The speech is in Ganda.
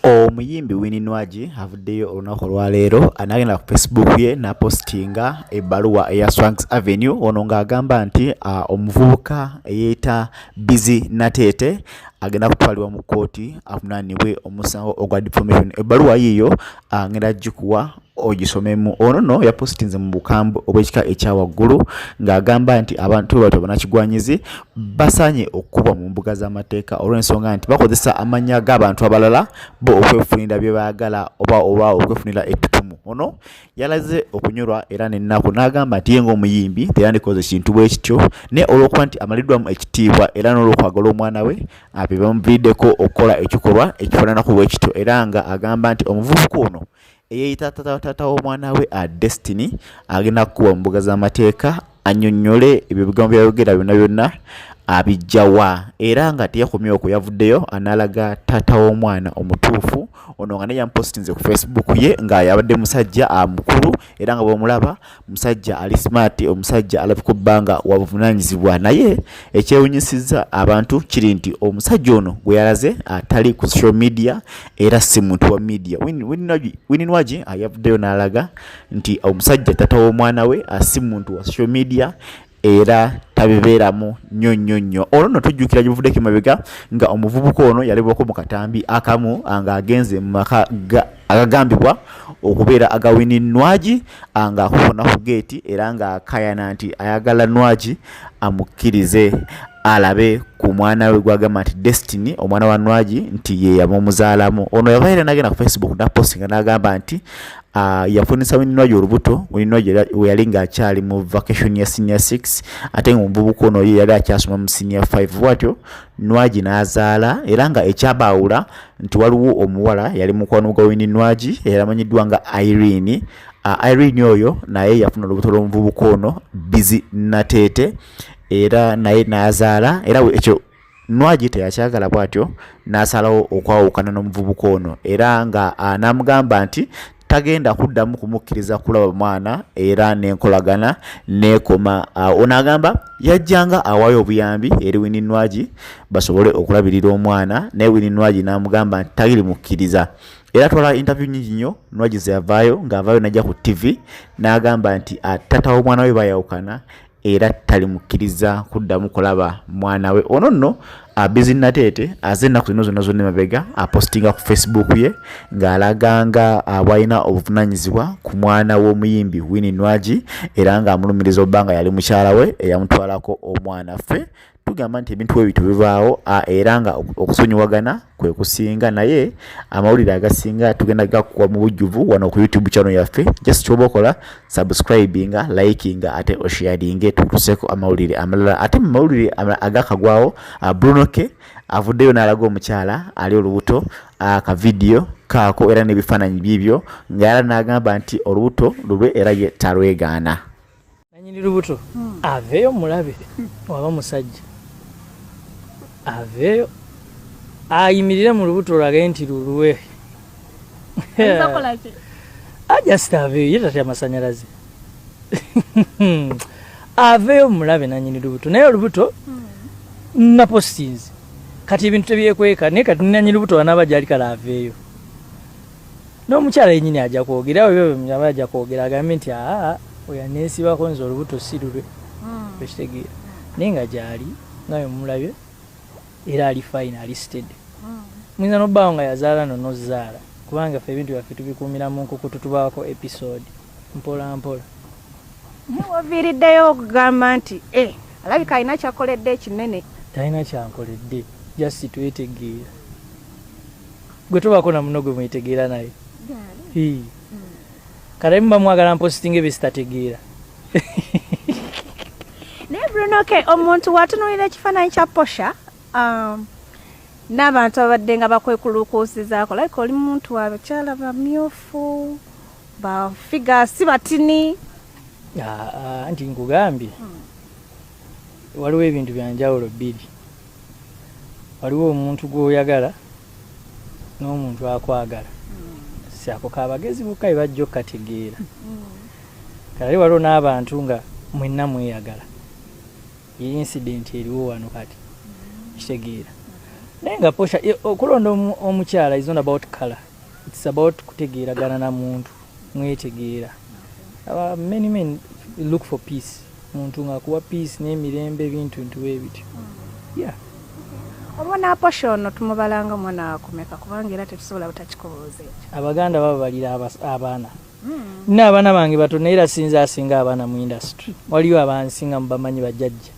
Omuyimbi Winnie Nwagi avuddeyo olunaku olwaleero anagenda ku Facebook ye n'apostinga ebbaluwa eya Swanks Avenue ono ng'agamba nti omuvubuka eyeeta Busy Nateete agenda kutwalibwa mu kkooti avunaanibwe omusango ogwa defamation. Ebbaluwa yiyo ngenda gikuwa ogisomemu. Ono no yapostinze mu bukambwe obw'ekika ekya waggulu ng'agamba nti abantu bato bannakigwanyizi basaanye okkuba mu mbuga z'amateeka olw'ensonga nti bakozesa amannya g'abantu abalala bo okwefunira bye baagala oba okwefunira ettutumu. Ono yalaze okunyolwa era n'ennaku n'agamba nti ye ng'omuyimbi teyandikoze kintu bwe kityo ne olw'okuba nti amaliddwamu ekitiibwa era n'olw'okwagala omwana we bye bamuviiriddeko okukola ekikolwa ekifaananako bwe kityo era nga agamba nti omuvubuka ono eyeeyita taata w'omwana we Destiny agenda kukuba mu mbuga z'amateeka annyonnyole ebyo bigambo byayogera byonna byonna abijjawa era nga teyakomye okwo yavuddeyo analaga taata w'omwana omutuufu ono nga naye yamupostinze ku Facebook ye nga yabadde musajja mukulu era nga bw'omulaba musajja ali smart omusajja alabika obbanga wabuvunaanyizibwa naye ekyewunyisizza abantu kiri nti omusajja ono gwe yalaze atali ku social media era si muntu wa media. Winnie Nwagi yavuddeyo n'alaga nti omusajja taata w'omwana we si muntu wa social media era tabibeeramu nnyo. Olwo nno tujjukira givuddeko emabega nga omuvubuka ono yalibwako mu katambi akamu nga agenze mu maka agagambibwa okubeera aga Winnie Nwagi nga akufuna ku geeti era nga akayana nti ayagala Nwagi amukkirize alabe ku mwana we gwagamba nti Destiny omwana wa Nwagi nti ye yamumuzaalamu. Ono yavaire n'agenda ku Facebook n'apostinga n'agamba nti yafunisa Winnie Nwagi olubuto. Winnie Nwagi we yali ng'akyali mu vacation ya senior 6 ate ng'omuvubuka ono ye yali akyasoma mu senior 5 bw'atyo Nwagi n'azaala era nga ekyabaawula nti waliwo omuwala yali mukwano gwa Winnie Nwagi era amanyiddwa nga Irene. Irene oyo naye yafuna olubuto lw'omuvubuka ono Busy Nateete era naye n'azaala era ekyo Nwagi teyakyagala bw'atyo n'asalawo okwawukana n'omuvubuka ono era nga n'amugamba nti tagenda kuddamu kumukkiriza kulaba mwana era n'enkolagana n'ekoma. Ono agamba yajjanga awaayo obuyambi eri Winnie Nwagi basobole okulabirira omwana naye Winnie Nwagi n'amugamba nti tagiri mukkiriza era twala interview nyingi nnyo Nwagi ze yavaayo ng'avaayo n'ajja ku TV n'agamba nti taata w'omwana we bayawukana era talimukkiriza kuddamu kulaba mwana we. Ono nno Busy Nateete aze ennaku zino zonna emabega apostinga ku Facebook ye ng'alaganga bw'alina obuvunaanyizibwa ku mwana w'omuyimbi Winnie Nwagi era ng'amulumiriza obbanga yali mukyala we eyamutwalako omwana. Ffe tugamba nti ebintu ebyo bivaawo era nga okusonyiwagana kwe kusinga naye amawulire agasinga tugenda gakuwa mu bujjuvu wano ku YouTube channel yaffe. Just kyoba okola subscribinga, likinga ate osharinge tukuseko amawulire amalala. Ate mu mawulire agakagwawo Bruno K avuddeyo n'alaga omukyala ali olubuto ka video kaako era n'ebifaananyi by'ibyo ng'era n'agamba nti olubuto lulwe era ye talwegaana. Nanyini lubuto aveeyo mulabe waba musajja aveeyo ayimirire mu lubuto lwage nti lulwe ajasita aveeyo ye tatya amasanyalaze aveeyo mulabe nanyini lubuto naye olubuto napostinze kati ebintu tebyekweka naye kati nanyini lubuto anaaba gyali kala aveeyo n'omukyala yennyini ajja kwogera oyo aba ajja kwogera agambe nti oyo aneesibako nze olubuto si lulwe ekitegeera naye nga gyali ngayo mulabye era ali fine ali steady. Muyinza n'obbaawo nga yazaala nozaala kubanga ffe ebintu byaffe tubikuumira mu nkukutu tubaako episode mpola mpola. Waviiriddeyo okugamba nti alabika alina kyakoledde ekinene. Talina kyankoledde just twetegeera gwe tobaako na muno gwe mwetegeera naye kale muba mwagala mpostinga ebisitategeera. Naye Bruno K omuntu watunuulira ekifaananyi kya Posha n'abantu abadde nga bakwekulukuusizaako like oli muntu wabakyala bamyufu bafiga si batini nti nkugambye waliwo ebintu byanjawulo bbiri. Waliwo omuntu gw'oyagala n'omuntu akwagala si ako kabagezi bukka bajja okkategeera kale waliwo n'abantu nga mwenna mweyagala ye incident eriwo wano kati kitegeera naye nga posha okulonda omukyala is not about color, it's about kutegeeragana na muntu mwetegeera. Many men look for peace, muntu ng'akuwa peace n'emirembe ebintu ebityo. Yeah. Omwana posha ono tumubalanga mwana akumeka kubanga era tetusobola butakikobooza ekyo. Abaganda babalira abaana. N'abaana bange batono era sinza asinga abaana mu industry. Waliwo abansinga mu bamanyi bajjajja.